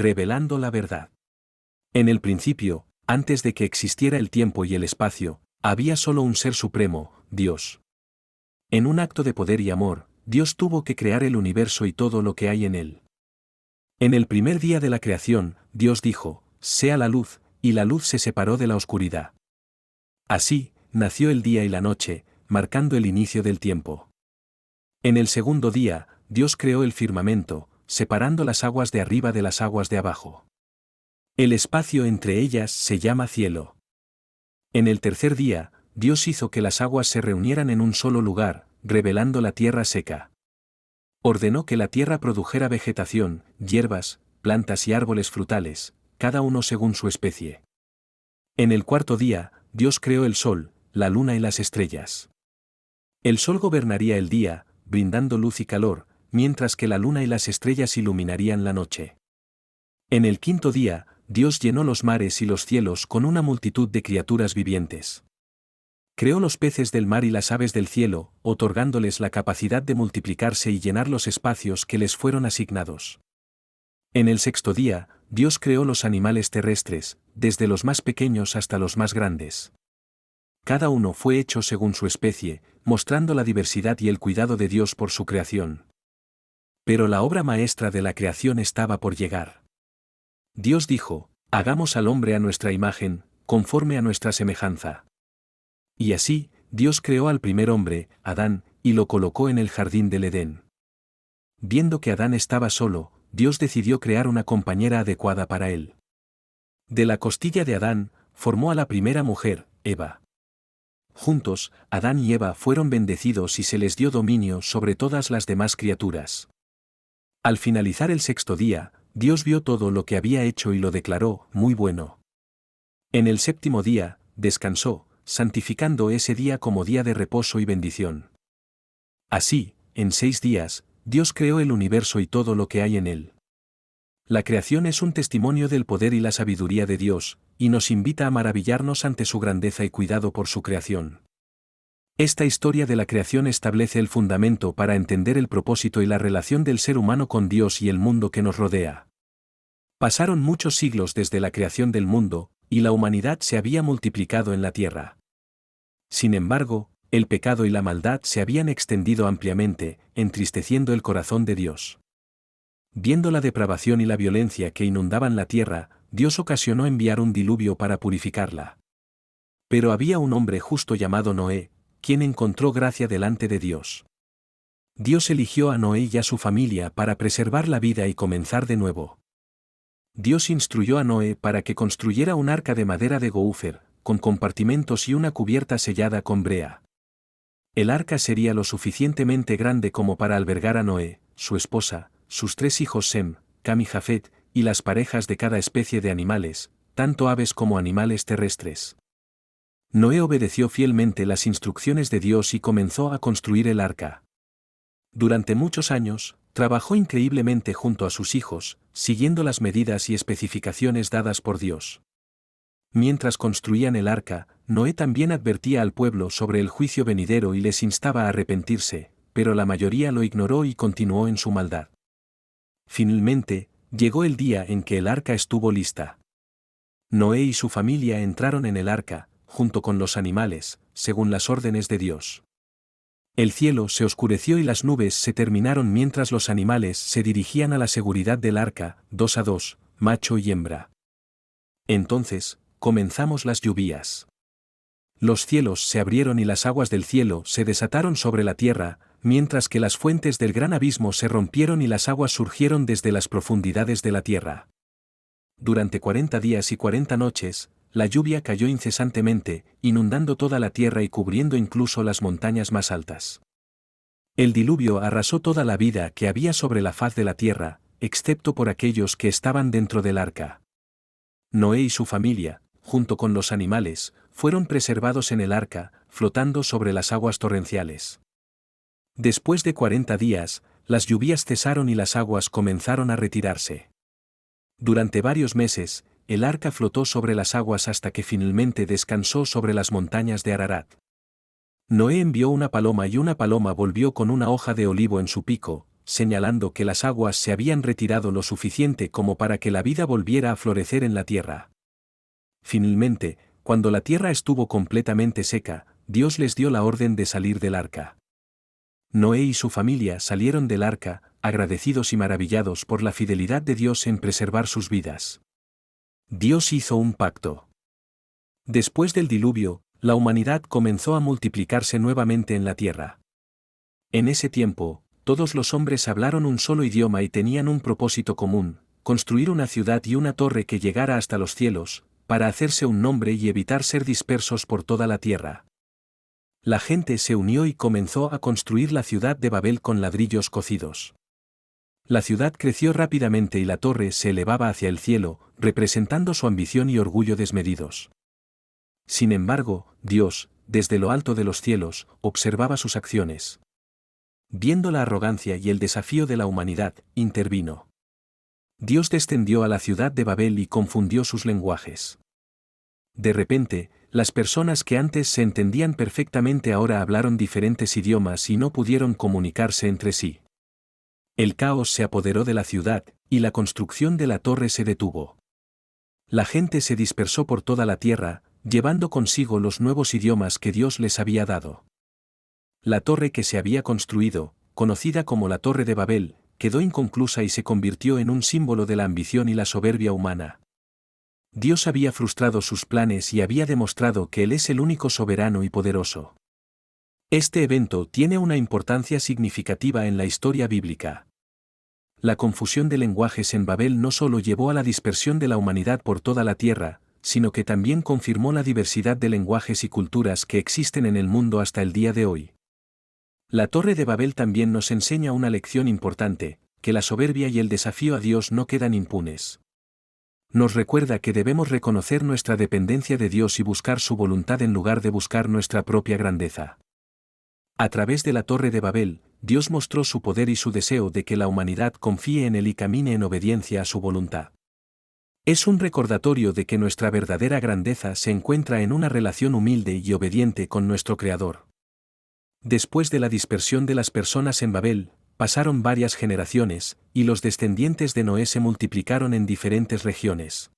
revelando la verdad. En el principio, antes de que existiera el tiempo y el espacio, había solo un ser supremo, Dios. En un acto de poder y amor, Dios tuvo que crear el universo y todo lo que hay en él. En el primer día de la creación, Dios dijo, sea la luz, y la luz se separó de la oscuridad. Así, nació el día y la noche, marcando el inicio del tiempo. En el segundo día, Dios creó el firmamento, separando las aguas de arriba de las aguas de abajo. El espacio entre ellas se llama cielo. En el tercer día, Dios hizo que las aguas se reunieran en un solo lugar, revelando la tierra seca. Ordenó que la tierra produjera vegetación, hierbas, plantas y árboles frutales, cada uno según su especie. En el cuarto día, Dios creó el sol, la luna y las estrellas. El sol gobernaría el día, brindando luz y calor, mientras que la luna y las estrellas iluminarían la noche. En el quinto día, Dios llenó los mares y los cielos con una multitud de criaturas vivientes. Creó los peces del mar y las aves del cielo, otorgándoles la capacidad de multiplicarse y llenar los espacios que les fueron asignados. En el sexto día, Dios creó los animales terrestres, desde los más pequeños hasta los más grandes. Cada uno fue hecho según su especie, mostrando la diversidad y el cuidado de Dios por su creación. Pero la obra maestra de la creación estaba por llegar. Dios dijo, hagamos al hombre a nuestra imagen, conforme a nuestra semejanza. Y así, Dios creó al primer hombre, Adán, y lo colocó en el jardín del Edén. Viendo que Adán estaba solo, Dios decidió crear una compañera adecuada para él. De la costilla de Adán, formó a la primera mujer, Eva. Juntos, Adán y Eva fueron bendecidos y se les dio dominio sobre todas las demás criaturas. Al finalizar el sexto día, Dios vio todo lo que había hecho y lo declaró muy bueno. En el séptimo día, descansó, santificando ese día como día de reposo y bendición. Así, en 6 días, Dios creó el universo y todo lo que hay en él. La creación es un testimonio del poder y la sabiduría de Dios, y nos invita a maravillarnos ante su grandeza y cuidado por su creación. Esta historia de la creación establece el fundamento para entender el propósito y la relación del ser humano con Dios y el mundo que nos rodea. Pasaron muchos siglos desde la creación del mundo, y la humanidad se había multiplicado en la tierra. Sin embargo, el pecado y la maldad se habían extendido ampliamente, entristeciendo el corazón de Dios. Viendo la depravación y la violencia que inundaban la tierra, Dios ocasionó enviar un diluvio para purificarla. Pero había un hombre justo llamado Noé, quien encontró gracia delante de Dios. Dios eligió a Noé y a su familia para preservar la vida y comenzar de nuevo. Dios instruyó a Noé para que construyera un arca de madera de goúfer, con compartimentos y una cubierta sellada con brea. El arca sería lo suficientemente grande como para albergar a Noé, su esposa, sus 3 hijos Sem, Cam y Jafet, y las parejas de cada especie de animales, tanto aves como animales terrestres. Noé obedeció fielmente las instrucciones de Dios y comenzó a construir el arca. Durante muchos años, trabajó increíblemente junto a sus hijos, siguiendo las medidas y especificaciones dadas por Dios. Mientras construían el arca, Noé también advertía al pueblo sobre el juicio venidero y les instaba a arrepentirse, pero la mayoría lo ignoró y continuó en su maldad. Finalmente, llegó el día en que el arca estuvo lista. Noé y su familia entraron en el arca, junto con los animales, según las órdenes de Dios. El cielo se oscureció y las nubes se terminaron mientras los animales se dirigían a la seguridad del arca, 2 a 2, macho y hembra. Entonces, comenzamos las lluvias. Los cielos se abrieron y las aguas del cielo se desataron sobre la tierra, mientras que las fuentes del gran abismo se rompieron y las aguas surgieron desde las profundidades de la tierra. Durante 40 días y 40 noches, la lluvia cayó incesantemente, inundando toda la tierra y cubriendo incluso las montañas más altas. El diluvio arrasó toda la vida que había sobre la faz de la tierra, excepto por aquellos que estaban dentro del arca. Noé y su familia, junto con los animales, fueron preservados en el arca, flotando sobre las aguas torrenciales. Después de 40 días, las lluvias cesaron y las aguas comenzaron a retirarse. Durante varios meses, el arca flotó sobre las aguas hasta que finalmente descansó sobre las montañas de Ararat. Noé envió una paloma y una paloma volvió con una hoja de olivo en su pico, señalando que las aguas se habían retirado lo suficiente como para que la vida volviera a florecer en la tierra. Finalmente, cuando la tierra estuvo completamente seca, Dios les dio la orden de salir del arca. Noé y su familia salieron del arca, agradecidos y maravillados por la fidelidad de Dios en preservar sus vidas. Dios hizo un pacto. Después del diluvio, la humanidad comenzó a multiplicarse nuevamente en la tierra. En ese tiempo, todos los hombres hablaron un solo idioma y tenían un propósito común: construir una ciudad y una torre que llegara hasta los cielos, para hacerse un nombre y evitar ser dispersos por toda la tierra. La gente se unió y comenzó a construir la ciudad de Babel con ladrillos cocidos. La ciudad creció rápidamente y la torre se elevaba hacia el cielo, representando su ambición y orgullo desmedidos. Sin embargo, Dios, desde lo alto de los cielos, observaba sus acciones. Viendo la arrogancia y el desafío de la humanidad, intervino. Dios descendió a la ciudad de Babel y confundió sus lenguajes. De repente, las personas que antes se entendían perfectamente ahora hablaron diferentes idiomas y no pudieron comunicarse entre sí. El caos se apoderó de la ciudad, y la construcción de la torre se detuvo. La gente se dispersó por toda la tierra, llevando consigo los nuevos idiomas que Dios les había dado. La torre que se había construido, conocida como la Torre de Babel, quedó inconclusa y se convirtió en un símbolo de la ambición y la soberbia humana. Dios había frustrado sus planes y había demostrado que Él es el único soberano y poderoso. Este evento tiene una importancia significativa en la historia bíblica. La confusión de lenguajes en Babel no solo llevó a la dispersión de la humanidad por toda la tierra, sino que también confirmó la diversidad de lenguajes y culturas que existen en el mundo hasta el día de hoy. La Torre de Babel también nos enseña una lección importante: que la soberbia y el desafío a Dios no quedan impunes. Nos recuerda que debemos reconocer nuestra dependencia de Dios y buscar su voluntad en lugar de buscar nuestra propia grandeza. A través de la Torre de Babel, Dios mostró su poder y su deseo de que la humanidad confíe en Él y camine en obediencia a su voluntad. Es un recordatorio de que nuestra verdadera grandeza se encuentra en una relación humilde y obediente con nuestro Creador. Después de la dispersión de las personas en Babel, pasaron varias generaciones, y los descendientes de Noé se multiplicaron en diferentes regiones.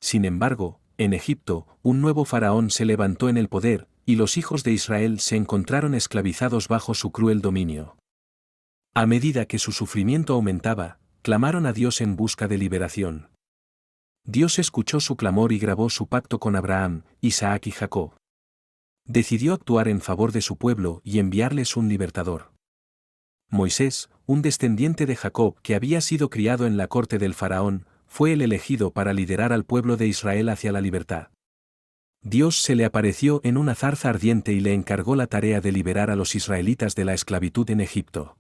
Sin embargo, en Egipto, un nuevo faraón se levantó en el poder, y los hijos de Israel se encontraron esclavizados bajo su cruel dominio. A medida que su sufrimiento aumentaba, clamaron a Dios en busca de liberación. Dios escuchó su clamor y grabó su pacto con Abraham, Isaac y Jacob. Decidió actuar en favor de su pueblo y enviarles un libertador. Moisés, un descendiente de Jacob que había sido criado en la corte del faraón, fue el elegido para liderar al pueblo de Israel hacia la libertad. Dios se le apareció en una zarza ardiente y le encargó la tarea de liberar a los israelitas de la esclavitud en Egipto.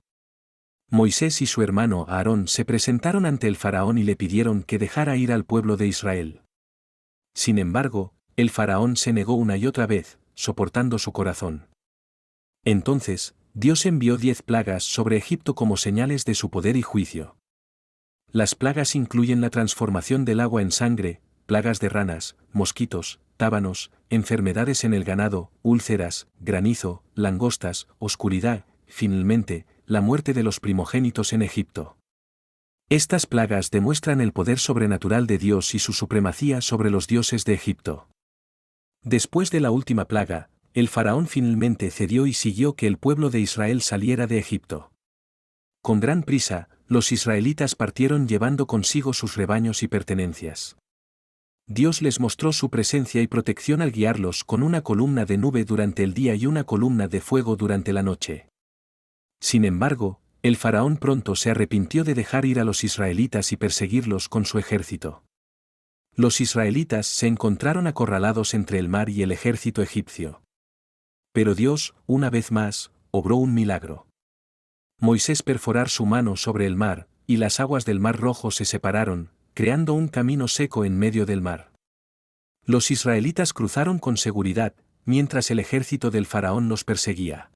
Moisés y su hermano Aarón se presentaron ante el faraón y le pidieron que dejara ir al pueblo de Israel. Sin embargo, el faraón se negó una y otra vez, soportando su corazón. Entonces, Dios envió 10 plagas sobre Egipto como señales de su poder y juicio. Las plagas incluyen la transformación del agua en sangre, plagas de ranas, mosquitos, tábanos, enfermedades en el ganado, úlceras, granizo, langostas, oscuridad, finalmente, la muerte de los primogénitos en Egipto. Estas plagas demuestran el poder sobrenatural de Dios y su supremacía sobre los dioses de Egipto. Después de la última plaga, el faraón finalmente cedió y siguió que el pueblo de Israel saliera de Egipto. Con gran prisa, los israelitas partieron llevando consigo sus rebaños y pertenencias. Dios les mostró su presencia y protección al guiarlos con una columna de nube durante el día y una columna de fuego durante la noche. Sin embargo, el faraón pronto se arrepintió de dejar ir a los israelitas y perseguirlos con su ejército. Los israelitas se encontraron acorralados entre el mar y el ejército egipcio. Pero Dios, una vez más, obró un milagro. Moisés perforar su mano sobre el mar, y las aguas del mar Rojo se separaron, creando un camino seco en medio del mar. Los israelitas cruzaron con seguridad, mientras el ejército del faraón los perseguía.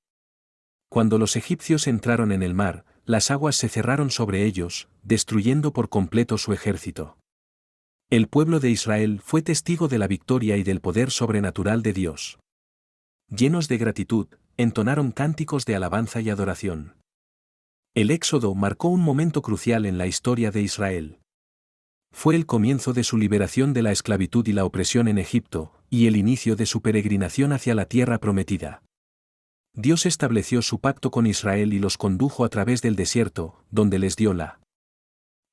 Cuando los egipcios entraron en el mar, las aguas se cerraron sobre ellos, destruyendo por completo su ejército. El pueblo de Israel fue testigo de la victoria y del poder sobrenatural de Dios. Llenos de gratitud, entonaron cánticos de alabanza y adoración. El Éxodo marcó un momento crucial en la historia de Israel. Fue el comienzo de su liberación de la esclavitud y la opresión en Egipto, y el inicio de su peregrinación hacia la tierra prometida. Dios estableció su pacto con Israel y los condujo a través del desierto, donde les dio la.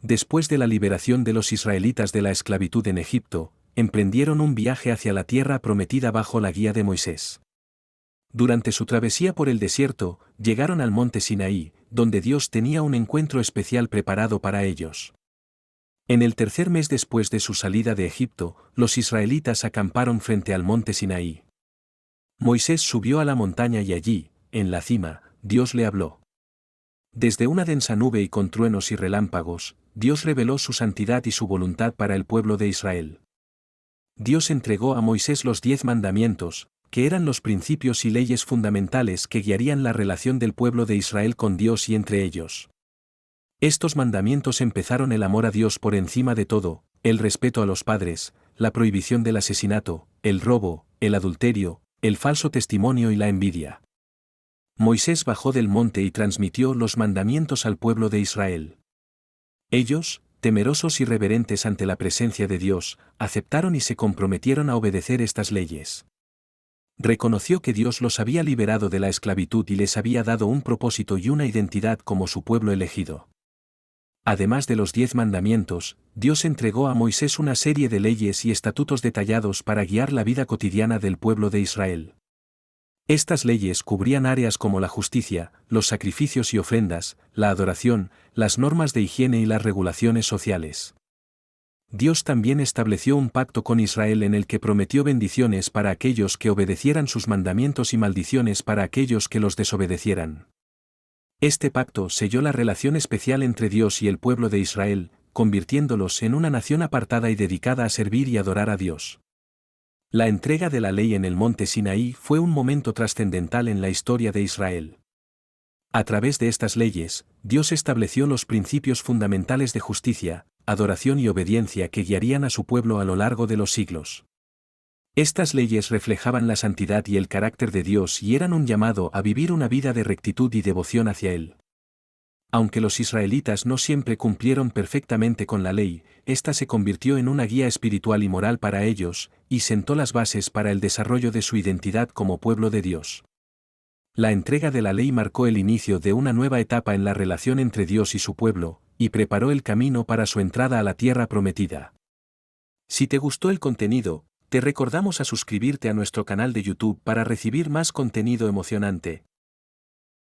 Después de la liberación de los israelitas de la esclavitud en Egipto, emprendieron un viaje hacia la tierra prometida bajo la guía de Moisés. Durante su travesía por el desierto, llegaron al monte Sinaí, donde Dios tenía un encuentro especial preparado para ellos. En el tercer mes después de su salida de Egipto, los israelitas acamparon frente al monte Sinaí. Moisés subió a la montaña y allí, en la cima, Dios le habló. Desde una densa nube y con truenos y relámpagos, Dios reveló su santidad y su voluntad para el pueblo de Israel. Dios entregó a Moisés los 10 mandamientos, que eran los principios y leyes fundamentales que guiarían la relación del pueblo de Israel con Dios y entre ellos. Estos mandamientos empezaron el amor a Dios por encima de todo, el respeto a los padres, la prohibición del asesinato, el robo, el adulterio, el falso testimonio y la envidia. Moisés bajó del monte y transmitió los mandamientos al pueblo de Israel. Ellos, temerosos y reverentes ante la presencia de Dios, aceptaron y se comprometieron a obedecer estas leyes. Reconoció que Dios los había liberado de la esclavitud y les había dado un propósito y una identidad como su pueblo elegido. Además de los 10 mandamientos, Dios entregó a Moisés una serie de leyes y estatutos detallados para guiar la vida cotidiana del pueblo de Israel. Estas leyes cubrían áreas como la justicia, los sacrificios y ofrendas, la adoración, las normas de higiene y las regulaciones sociales. Dios también estableció un pacto con Israel en el que prometió bendiciones para aquellos que obedecieran sus mandamientos y maldiciones para aquellos que los desobedecieran. Este pacto selló la relación especial entre Dios y el pueblo de Israel, convirtiéndolos en una nación apartada y dedicada a servir y adorar a Dios. La entrega de la ley en el monte Sinaí fue un momento trascendental en la historia de Israel. A través de estas leyes, Dios estableció los principios fundamentales de justicia, adoración y obediencia que guiarían a su pueblo a lo largo de los siglos. Estas leyes reflejaban la santidad y el carácter de Dios y eran un llamado a vivir una vida de rectitud y devoción hacia Él. Aunque los israelitas no siempre cumplieron perfectamente con la ley, ésta se convirtió en una guía espiritual y moral para ellos, y sentó las bases para el desarrollo de su identidad como pueblo de Dios. La entrega de la ley marcó el inicio de una nueva etapa en la relación entre Dios y su pueblo, y preparó el camino para su entrada a la tierra prometida. Si te gustó el contenido, te recordamos a suscribirte a nuestro canal de YouTube para recibir más contenido emocionante.